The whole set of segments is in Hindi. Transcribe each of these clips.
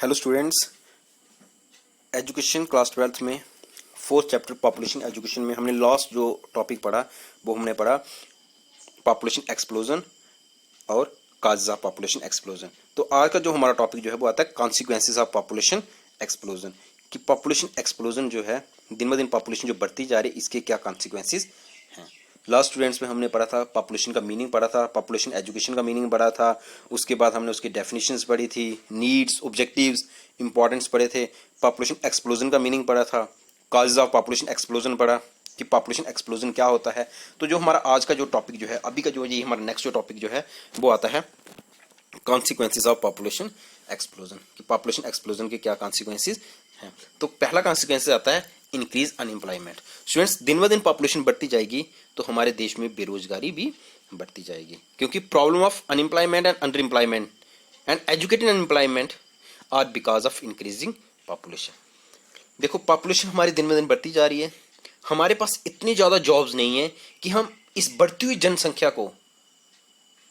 Hello students, education class 12th में फोर्थ चैप्टर पॉपुलेशन एजुकेशन में हमने लास्ट जो टॉपिक पढ़ा वो हमने पढ़ा पॉपुलेशन एक्सप्लोजन और काजेज ऑफ पॉपुलेशन एक्सप्लोजन। तो आज का जो हमारा टॉपिक जो है वो आता है कॉन्सिक्वेंसेज ऑफ पॉपुलेशन एक्सप्लोजन, कि पॉपुलेशन एक्सप्लोजन जो है दिन ब दिन पॉपुलेशन जो बढ़ती जा रही है इसके क्या कॉन्सिक्वेंसेज हैं। लास्ट स्टूडेंट्स में हमने पढ़ा था पॉपुलेशन का मीनिंग पढ़ा था, पॉपुलेशन एजुकेशन का मीनिंग पढ़ा था, उसके बाद हमने उसकी डेफिनेशंस पढ़ी थी, नीड्स, ऑब्जेक्टिव्स, इंपॉर्टेंस पढ़े थे, पॉपुलेशन एक्सप्लोजन का मीनिंग पढ़ा था, कॉजेज ऑफ पॉपुलेशन एक्सप्लोजन पढ़ा कि पॉपुलेशन एक्सप्लोजन क्या होता है। तो जो हमारा आज का जो टॉपिक जो है अभी का जो ये हमारा नेक्स्ट जो टॉपिक जो है वो आता है कॉन्सिक्वेंसेज ऑफ पॉपुलेशन एक्सप्लोजन, कि पॉपुलेशन एक्सप्लोजन के क्या कॉन्सिक्वेंसेज हैं। तो पहला कॉन्सिक्वेंस आता है इंक्रीज अनएम्प्लॉयमेंट। स्टूडेंट्स, दिन ब दिन पॉपुलेशन बढ़ती जाएगी तो हमारे देश में बेरोजगारी भी बढ़ती जाएगी, क्योंकि problem of unemployment and underemployment and educated unemployment are because of increasing population. देखो, पॉपुलेशन हमारी दिन ब दिन बढ़ती जा रही है, हमारे पास इतनी ज़्यादा जॉब्स नहीं है कि हम इस बढ़ती हुई जनसंख्या को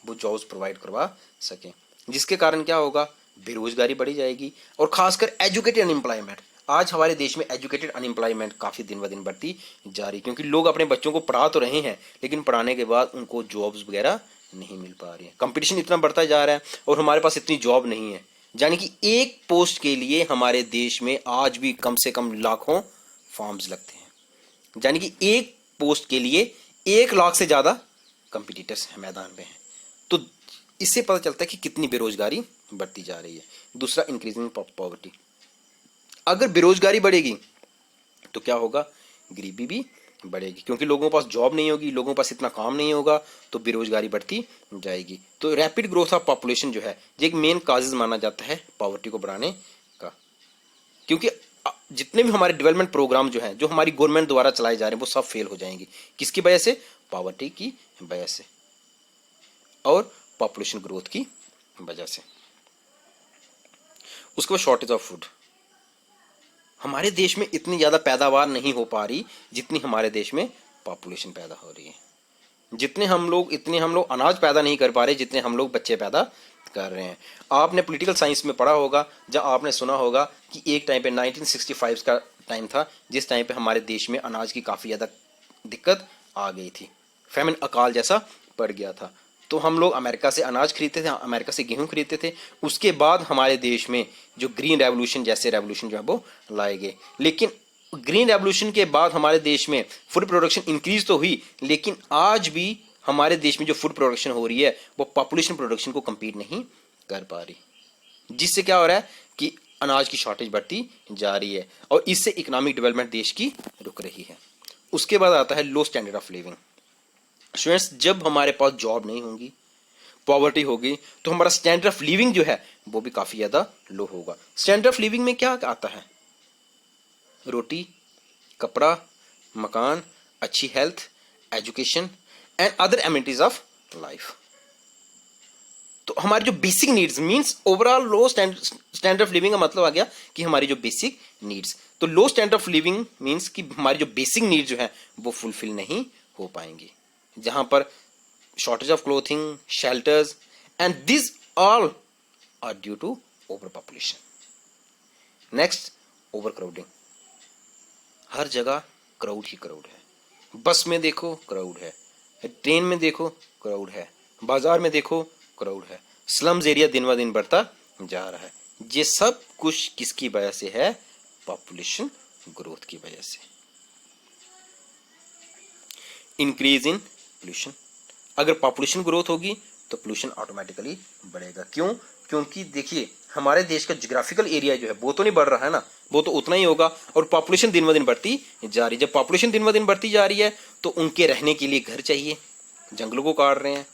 वो जॉब्स प्रोवाइड करवा सकें, जिसके कारण क्या होगा, बेरोजगारी बढ़ी जाएगी और खासकर एजुकेटेड अनएम्प्लॉयमेंट। आज हमारे देश में एजुकेटेड अनएम्प्लॉयमेंट काफ़ी दिन ब दिन बढ़ती जा रही, क्योंकि लोग अपने बच्चों को पढ़ा तो रहे हैं लेकिन पढ़ाने के बाद उनको जॉब्स वगैरह नहीं मिल पा रही है। कंपटीशन इतना बढ़ता जा रहा है और हमारे पास इतनी जॉब नहीं है, यानी कि एक पोस्ट के लिए हमारे देश में आज भी कम से कम लाखों फॉर्म्स लगते हैं, यानी कि एक पोस्ट के लिए 1 लाख से ज़्यादा कंपिटिटर्स मैदान में हैं। तो इससे पता चलता है कि कितनी बेरोजगारी बढ़ती जा रही है। दूसरा, इंक्रीजिंग पॉवर्टी। अगर बेरोजगारी बढ़ेगी तो क्या होगा, गरीबी भी बढ़ेगी, क्योंकि लोगों के पास जॉब नहीं होगी, लोगों के पास इतना काम नहीं होगा तो बेरोजगारी बढ़ती जाएगी। तो रैपिड ग्रोथ ऑफ पॉपुलेशन जो है ये एक मेन काजेज माना जाता है पॉवर्टी को बढ़ाने का, क्योंकि जितने भी हमारे डेवलपमेंट प्रोग्राम जो हैं जो हमारी गवर्नमेंट द्वारा चलाए जा रहे हैं वो सब फेल हो जाएंगे। किसकी वजह से? पॉवर्टी की वजह से और पॉपुलेशन ग्रोथ की वजह से। उसके बाद शॉर्टेज ऑफ फूड। हमारे देश में इतनी ज़्यादा पैदावार नहीं हो पा रही जितनी हमारे देश में पॉपुलेशन पैदा हो रही है। इतने हम लोग अनाज पैदा नहीं कर पा रहे जितने हम लोग बच्चे पैदा कर रहे हैं। आपने पॉलिटिकल साइंस में पढ़ा होगा, जब आपने सुना होगा कि एक टाइम पे 1965 का टाइम था जिस टाइम पे हमारे देश में अनाज की काफ़ी ज़्यादा दिक्कत आ गई थी, फैमिन, अकाल जैसा पड़ गया था। तो हम लोग अमेरिका से अनाज खरीदते थे, अमेरिका से गेहूं खरीदते थे। उसके बाद हमारे देश में जो ग्रीन रेवोल्यूशन जैसे रेवोल्यूशन जो है वो लाए गए, लेकिन ग्रीन रेवोल्यूशन के बाद हमारे देश में फूड प्रोडक्शन इंक्रीज तो हुई, लेकिन आज भी हमारे देश में जो फूड प्रोडक्शन हो रही है वो पॉपुलेशन प्रोडक्शन को कम्पीट नहीं कर पा रही, जिससे क्या हो रहा है कि अनाज की शॉर्टेज बढ़ती जा रही है और इससे इकोनॉमिक डेवलपमेंट देश की रुक रही है। उसके बाद आता है लो स्टैंडर्ड ऑफ लिविंग। स्टूडेंट्स, जब हमारे पास जॉब नहीं होगी, पॉवर्टी होगी, तो हमारा स्टैंडर्ड ऑफ लिविंग जो है वो भी काफी ज्यादा लो होगा। स्टैंडर्ड ऑफ लिविंग में क्या आता है? रोटी, कपड़ा, मकान, अच्छी health, education and other amenities of life. तो हमारी जो basic needs means overall low standard of living का मतलब आ गया कि हमारी जो बेसिक नीड्स। तो लो स्टैंडर्ड ऑफ लिविंग मींस कि हमारी जो बेसिक नीड्स जो है वो फुलफिल नहीं हो पाएंगी, जहां पर shortage of clothing, shelters and this all are due to overpopulation. Next, overcrowding. हर जगह क्राउड ही क्राउड है। बस में देखो क्राउड है, ट्रेन में देखो क्राउड है, बाजार में देखो क्राउड है। स्लम्स एरिया दिन ब दिन बढ़ता जा रहा है। ये सब कुछ किसकी वजह से है? पॉपुलेशन ग्रोथ की वजह से। Increase in pollution. अगर पॉपुलेशन ग्रोथ होगी तो पोल्यूशन ऑटोमेटिकली बढ़ेगा। क्यों? क्योंकि देखिए, हमारे देश का जियोग्राफिकल एरिया जो है वो तो नहीं बढ़ रहा है ना, वो तो उतना ही होगा और पॉपुलेशन दिन ब दिन बढ़ती जा रही है। जब पॉपुलेशन दिन ब दिन बढ़ती जा रही है तो उनके रहने के लिए घर चाहिए, जंगलों को काट रहे हैं।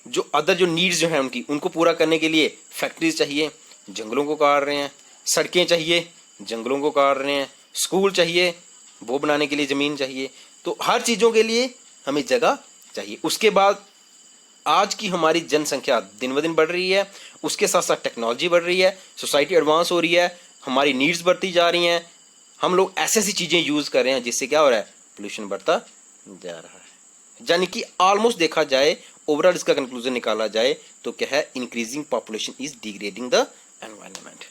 जो अदर जो नीड्स जो है उनको पूरा करने के लिए फैक्ट्रीज चाहिए, जंगलों को काट रहे हैं। सड़कें चाहिए, जंगलों को काट रहे हैं। स्कूल चाहिए, वो बनाने के लिए ज़मीन चाहिए। तो हर चीज़ों के लिए हमें जगह चाहिए। उसके बाद आज की हमारी जनसंख्या दिन ब दिन बढ़ रही है, उसके साथ साथ टेक्नोलॉजी बढ़ रही है, सोसाइटी एडवांस हो रही है, हमारी नीड्स बढ़ती जा रही हैं। हम लोग ऐसी ऐसी चीज़ें यूज़ कर रहे हैं जिससे क्या हो रहा है, पोल्यूशन बढ़ता जा रहा है। यानी कि ऑलमोस्ट देखा जाए, ओवरऑल इसका कंक्लूजन निकाला जाए तो क्या है, increasing population is degrading the environment.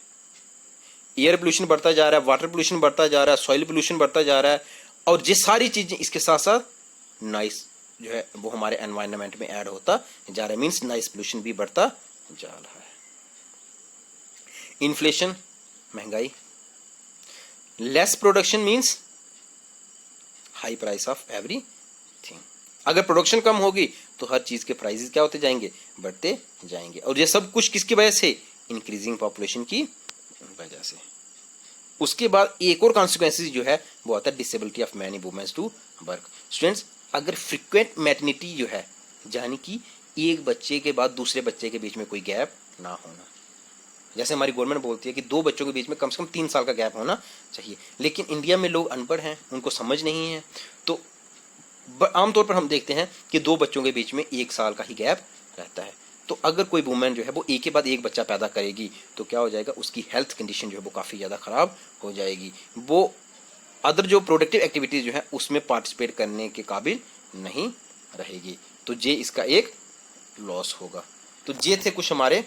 Air pollution बढ़ता जा रहा है, वाटर पोल्यूशन बढ़ता जा रहा है, सॉइल पोल्यूशन बढ़ता जा रहा है, और ये सारी चीजें इसके साथ साथ नॉइस जो है वो हमारे एनवायरनमेंट में ऐड होता जा रहा है, मीन्स नॉइस पोल्यूशन भी बढ़ता जा रहा है। इन्फ्लेशन, महंगाई, less production means high price of everything. अगर प्रोडक्शन कम होगी तो हर चीज के प्राइसेस क्या होते जाएंगे, बढ़ते जाएंगे, और ये सब कुछ किसकी वजह से, इंक्रीजिंग पॉपुलेशन की वजह से। उसके बाद एक और कॉन्सिक्वेंसेस जो है वो आता है disability of many womens to work. Students, अगर फ्रीक्वेंट मैटरनिटी जो है, यानी कि एक बच्चे के बाद दूसरे बच्चे के बीच में कोई गैप ना होना, जैसे हमारी गवर्नमेंट बोलती है कि 2 बच्चों के बीच में कम से कम 3 साल का गैप होना चाहिए, लेकिन इंडिया में लोग अनपढ़ हैं, उनको समझ नहीं है, तो आमतौर पर हम देखते हैं कि 2 बच्चों के बीच में 1 साल का ही गैप रहता है। तो अगर कोई वुमेन जो है वो एक के बाद एक बच्चा पैदा करेगी तो क्या हो जाएगा, उसकी हेल्थ कंडीशन जो है वो काफ़ी ज़्यादा ख़राब हो जाएगी, वो अदर जो प्रोडक्टिव एक्टिविटीज़ जो है उसमें पार्टिसिपेट करने के काबिल नहीं रहेगी, तो ये इसका एक लॉस होगा। तो ये थे कुछ हमारे